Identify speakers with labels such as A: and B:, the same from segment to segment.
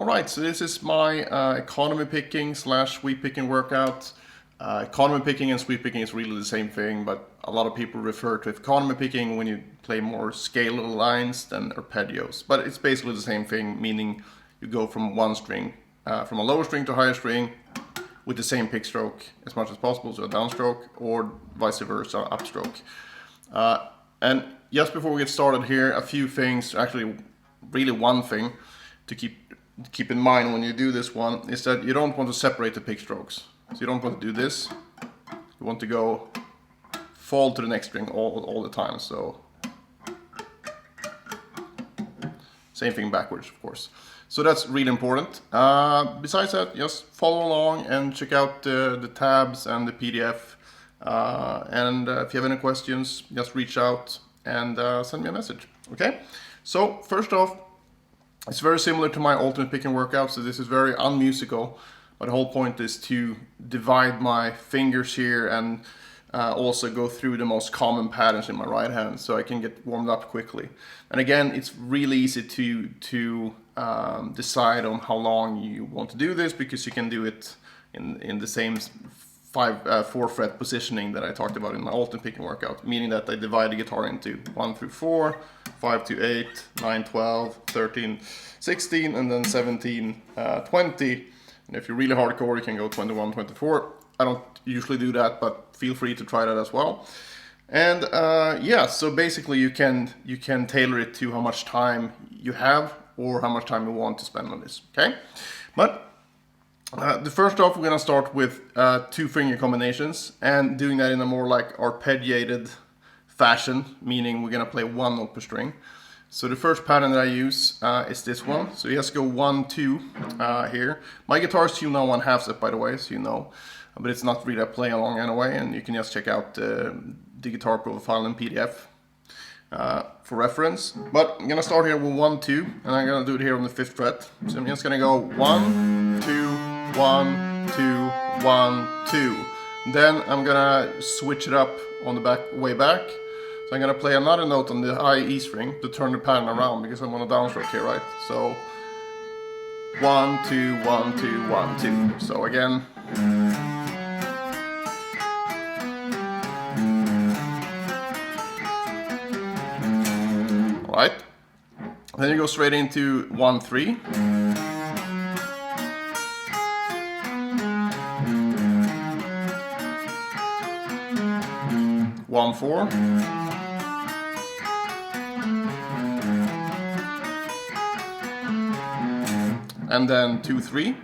A: Alright, so this is my economy picking / sweep picking workout. Economy picking and sweep picking is really the same thing, but a lot of people refer to economy picking when you play more scaled lines than arpeggios. But it's basically the same thing, meaning you go from one string, from a lower string to a higher string with the same pick stroke as much as possible, so a downstroke, or vice versa, upstroke. And just before we get started here, a few things, actually really one thing to keep in mind when you do this one is that you don't want to separate the pick strokes. So you don't want to do this. You want to go fall to the next string all the time. So same thing backwards, of course. So that's really important. Besides that, just follow along and check out the tabs and the PDF. And if you have any questions, just reach out and send me a message. Okay? So first off, it's very similar to my alternate picking workout, so this is very unmusical, but the whole point is to divide my fingers here and also go through the most common patterns in my right hand so I can get warmed up quickly. And again, it's really easy to decide on how long you want to do this, because you can do it in the same 4 fret positioning that I talked about in my alternate picking workout, meaning that I divide the guitar into 1 through 4, 5 to 8, 9, 12, 13, 16, and then 17, 20. And if you're really hardcore, you can go 21, 24. I don't usually do that, but feel free to try that as well. And yeah, so basically you can tailor it to how much time you have or how much time you want to spend on this, okay? But the first off, we're gonna start with 2 finger combinations and doing that in a more like arpeggiated fashion, meaning we're gonna play 1 note per string. So the first pattern that I use is this one. So you just go 1, 2 here. My guitar is tuned on 1/2 step, by the way, so you know, but it's not really a play along anyway, and you can just check out the guitar profile and PDF for reference. But I'm gonna start here with 1, 2, and I'm gonna do it here on the 5th fret. So I'm just gonna go 1, 2, 1, 2, 1, 2. Then I'm gonna switch it up on the way back. So I'm gonna play another note on the high E string to turn the pattern around, because I'm on a downstroke here, right? So 1, 2, 1, 2, 1, 2. So again. Alright. Then you go straight into 1, 3. 1, 4. And then 2, 3.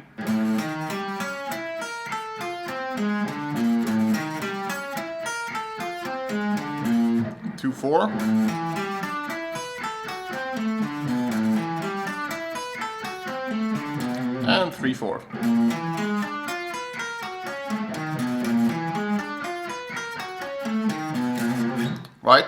A: Two, 4. And 3, 4. Right?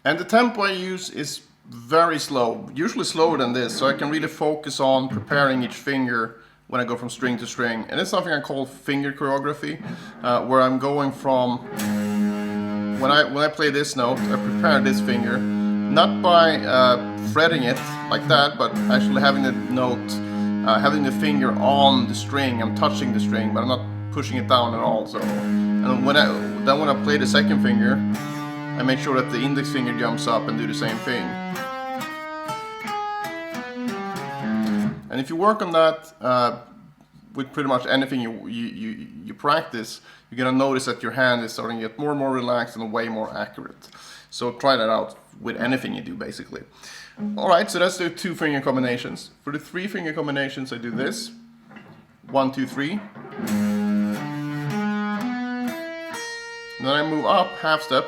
A: And the tempo I use is very slow, usually slower than this, so I can really focus on preparing each finger when I go from string to string. And it's something I call finger choreography, where I'm going from, when I play this note, I prepare this finger, not by fretting it like that, but actually having the note, having the finger on the string. I'm touching the string, but I'm not pushing it down at all. So, and when I play the second finger, I make sure that the index finger jumps up and do the same thing. And if you work on that with pretty much anything you practice, you're gonna notice that your hand is starting to get more and more relaxed and way more accurate. So try that out with anything you do, basically. Alright, so that's the 2 finger combinations. For the 3 finger combinations, I do this. 1, 2, 3. And then I move up 1/2 step.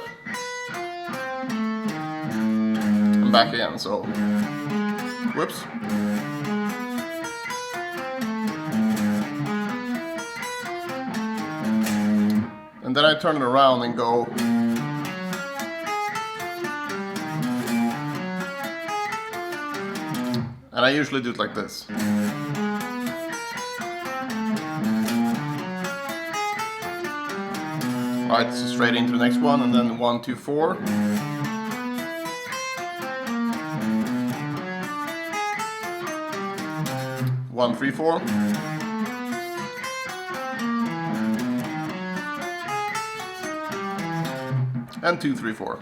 A: And back again, so whoops. And then I turn it around and go. And I usually do it like this. Right, so straight into the next one, and then 1, 2, 4. 1, 1, 3, 4. And 2, 3, 4.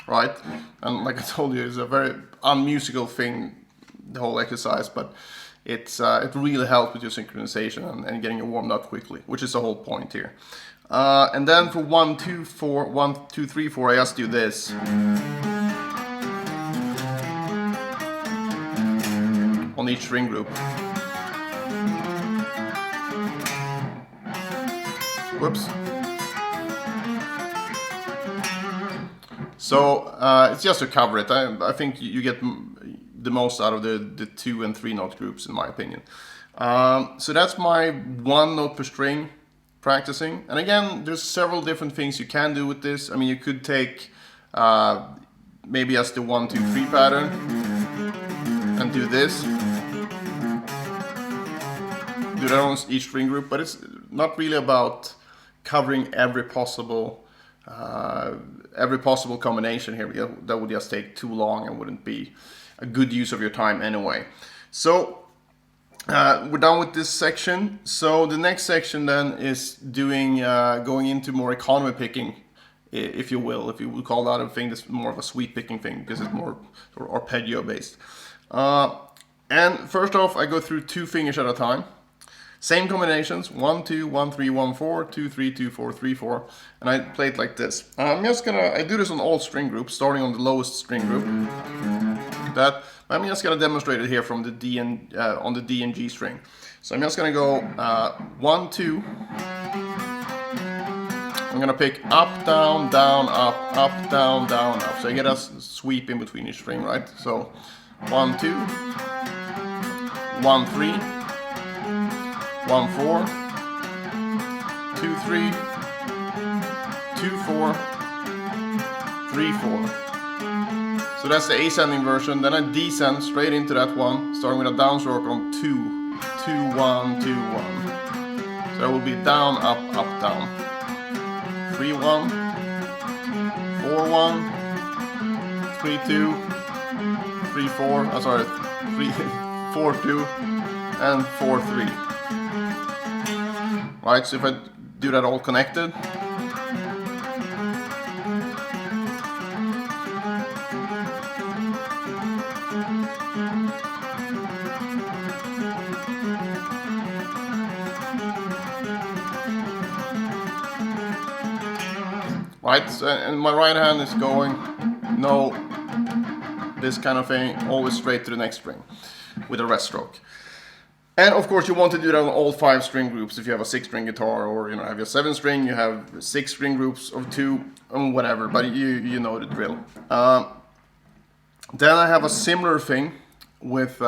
A: Right? And like I told you, it's a very unmusical thing, the whole exercise, but it really helps with your synchronization and getting you warmed up quickly, which is the whole point here. And then for 1, 2, 4, 1, 2, 3, 4, I just do this. On each string group. Whoops. So it's just to cover it. I think you get the most out of the 2 and 3 note groups, in my opinion. So that's my 1 note per string practicing. And again, there's several different things you can do with this. I mean, you could take maybe just the 1, 2, 3 pattern and do this. Do that on each string group, but it's not really about covering every possible combination here. That would just take too long and wouldn't be a good use of your time anyway. So we're done with this section. So the next section then is doing going into more economy picking, if you will call that a thing. That's more of a sweep picking thing because it's more sort of arpeggio based. And first off, I go through 2 fingers at a time. Same combinations, 1, 2, 1, 3, 1, 4, 2, 3, 2, 4, 3, 4, and I play it like this. I do this on all string groups, starting on the lowest string group. I'm just gonna demonstrate it here from the D and on the D and G string. So I'm just gonna go 1, 2. I'm gonna pick up, down, down, up, down, down, up. So I get a sweep in between each string, right? So 1, 2, 1, 3. 1, 4, 2, 3, 2, 4, 3, 4. So that's the ascending version. Then I descend straight into that one, starting with a downstroke on 2, 2, 1, 2, 1. So that will be down, up, down. 3, 1, 4, 1, 3, 2, 3, 4. 3, 4, 2, and 4, 3. Right, so if I do that all connected, right, so, and my right hand is going, no, this kind of thing, always straight to the next string with a rest stroke. And of course you want to do that on all 5 string groups. If you have a 6-string guitar, or have your 7-string, you have 6 string groups of 2, and whatever, but you know the drill. Then I have a similar thing with 3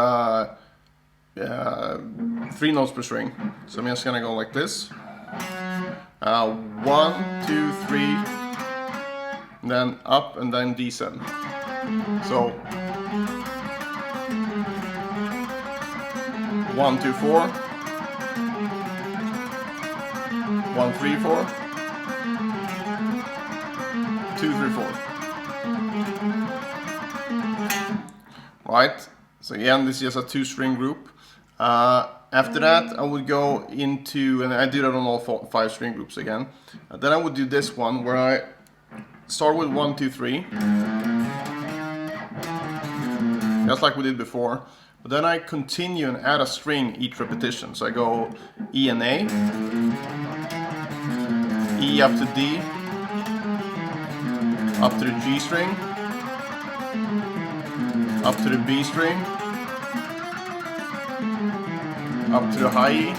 A: notes per string. So I'm just gonna go like this. 1, 2, 3, then up and then descend. So 1, 2, 4, 1, 3, 4, 2, 3, 4. Right, so again, this is just a 2-string group. After that, I would go into, and I do that on all 5 string groups again. Then I would do this one where I start with 1, 2, 3, just like we did before. But then I continue and add a string each repetition. So I go E and A, E up to D, up to the G string, up to the B string, up to the high E,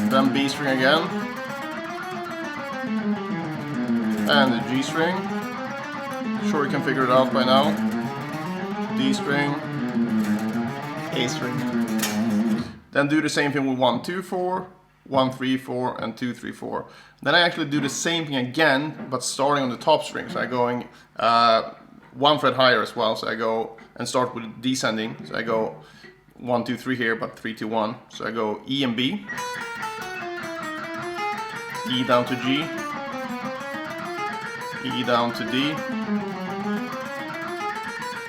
A: then B string again, and the G string. Sure you can figure it out by now. D string, A string. Then do the same thing with 1, 2, 4, 1, 3, 4, and 2, 3, 4. Then I actually do the same thing again, but starting on the top string. So I'm going 1 fret higher as well. So I go and start with descending. So I go 1, 2, 3 here, but 3, 2, 1. So I go E and B, E down to G, E down to D,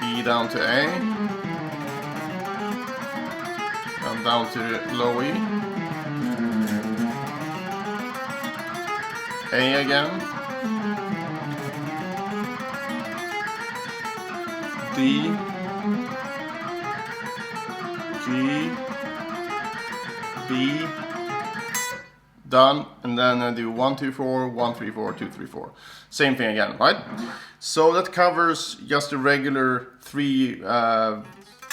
A: E down to A, and down to low E, A again, D, G, B, done, and then I do 1 2 4 1 3 4 2 3 4. Same thing again, right? So that covers just the regular three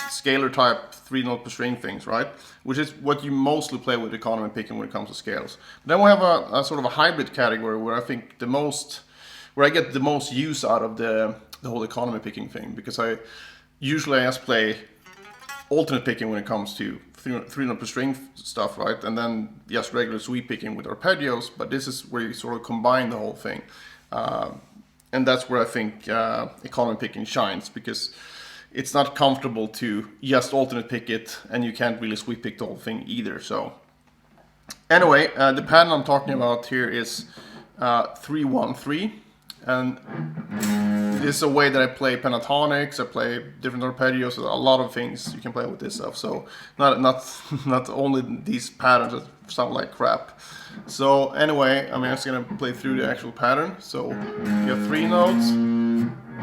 A: scalar type 3-note per string things, right? Which is what you mostly play with economy picking when it comes to scales. Then we have a sort of a hybrid category where I think where I get the most use out of the whole economy picking thing, because I usually just play alternate picking when it comes to 3-note per string stuff, right? And then just regular sweep picking with arpeggios, but this is where you sort of combine the whole thing. And that's where I think economy picking shines, because it's not comfortable to just alternate pick it, and you can't really sweep pick the whole thing either. So anyway, the pattern I'm talking about here is 3-1-3, and this is a way that I play pentatonics. I play different arpeggios, a lot of things you can play with this stuff. So not only these patterns that sound like crap. So anyway, I'm just gonna play through the actual pattern. So you have 3 notes,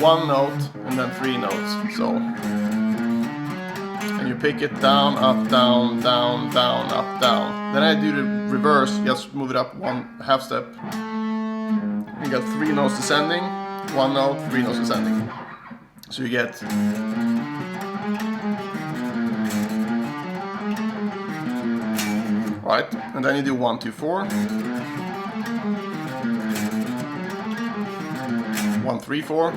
A: 1 note, and then 3 notes. So, and you pick it down, up, down, down, down, up, down. Then I do the reverse, just move it up 1/2 step. You got 3 notes descending, 1 note, 3 notes ascending. So you get right, and then you do 1 2 4, 1 3 4,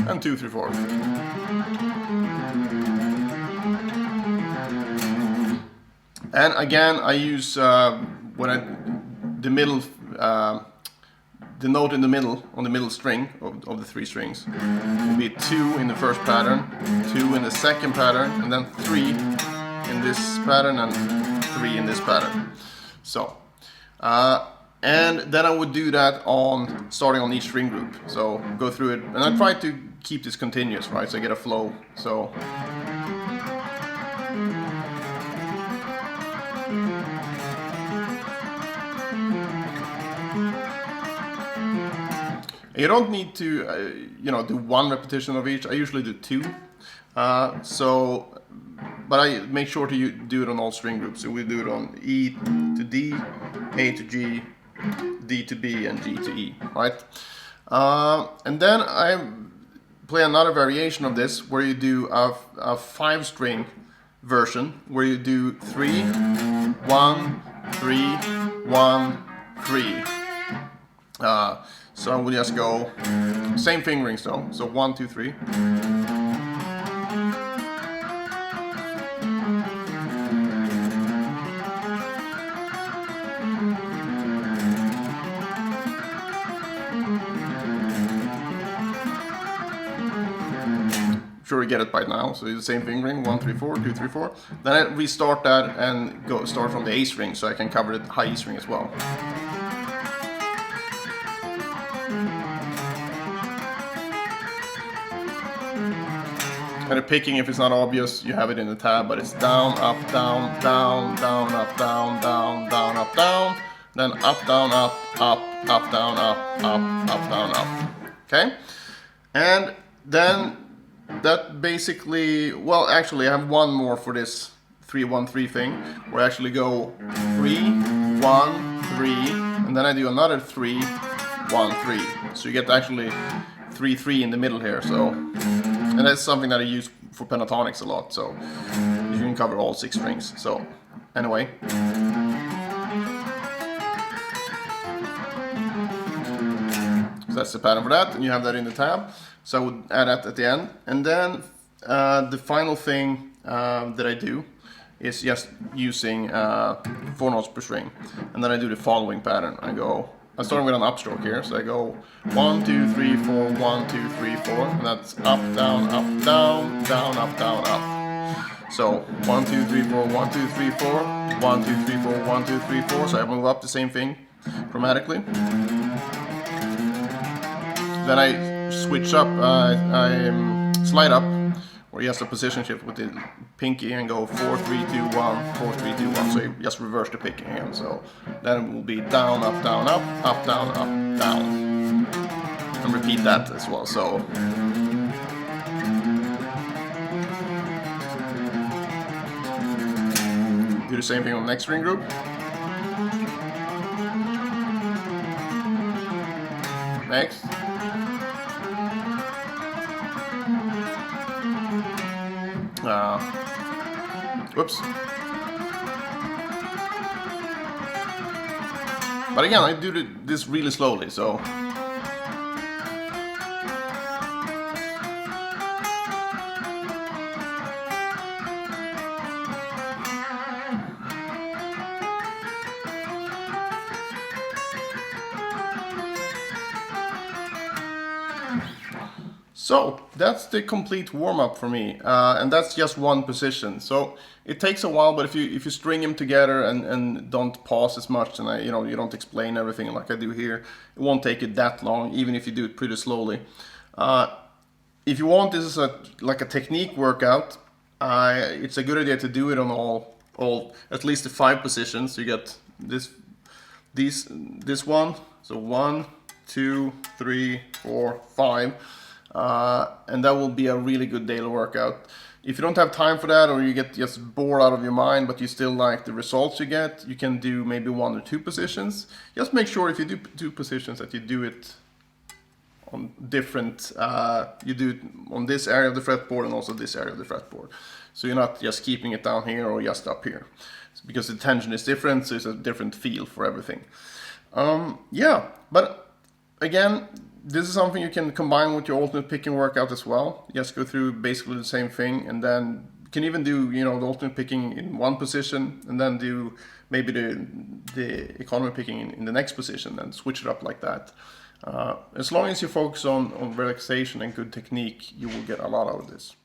A: and 2 3 4. And again, I use the note in the middle, on the middle string of the 3 strings, will be 2 in the first pattern, 2 in the second pattern, and then 3 in this pattern and 3 in this pattern. So, and then I would do that starting on each string group. So go through it, and I try to keep this continuous, right? So I get a flow. So. You don't need to, do 1 repetition of each. I usually do 2. But I make sure to do it on all string groups. So we do it on E to D, A to G, D to B, and G to E, right? And then I play another variation of this where you do a 5-string version where you do 3, 1, 3, 1, 3. So I will just go, same fingerings though, so 1, 2, 3. Sure you get it by now, so it's the same fingering, 1, 3, 4, 2, 3, 4. Then I restart that and start from the A string so I can cover the high E string as well. And the picking, if it's not obvious, you have it in the tab, but it's down, up, down, down, down, up, down, down, down, up, down, then up, down, up, up, up, down, up, up, up, down, up. Okay? And then that basically, well, actually I have one more for this 3-1-3 thing, where I actually go 3, 1, 3, and then I do another 3, 1, 3. So you get actually 3, 3 in the middle here, so. And that's something that I use for pentatonics a lot, so you can cover all 6 strings. So, anyway. So that's the pattern for that, and you have that in the tab. So I would add that at the end. And then the final thing that I do is just using 4 notes per string. And then I do the following pattern. I'm starting with an upstroke here, so I go 1, 2, 3, 4, 1, 2, 3, 4, and that's up, down, down, down, up, down, up. So 1, 2, 3, 4, 1, 2, 3, 4, 1, 2, 3, 4, 1, 2, 3, 4. So I move up the same thing, chromatically. Then I switch up, I slide up, or just a position shift with the pinky and go 4, 3, 2, 1, 4, 3, 2, 1. So you just reverse the picking again. So then it will be down, up, down, up, up, down, up, down. And repeat that as well. So do the same thing on the next string group. Next. Whoops. But again, I do this really slowly, so. So that's the complete warm-up for me, and that's just one position. So it takes a while, but if you string them together and don't pause as much, and you don't explain everything like I do here, it won't take it that long, even if you do it pretty slowly. If you want, this is like a technique workout. It's a good idea to do it on all at least the 5 positions. You get this one, so 1, 2, 3, 4, 5. And that will be a really good daily workout. If you don't have time for that, or you get just bored out of your mind, but you still like the results you get, you can do maybe 1 or 2 positions. Just make sure if you do 2 positions that you do it on different, you do it on this area of the fretboard and also this area of the fretboard. So you're not just keeping it down here or just up here. It's because the tension is different, so it's a different feel for everything. Yeah, but again, this is something you can combine with your alternate picking workout as well. Just go through basically the same thing, and then you can even do the alternate picking in one position, and then do maybe the economy picking in the next position, and switch it up like that. As long as you focus on relaxation and good technique, you will get a lot out of this.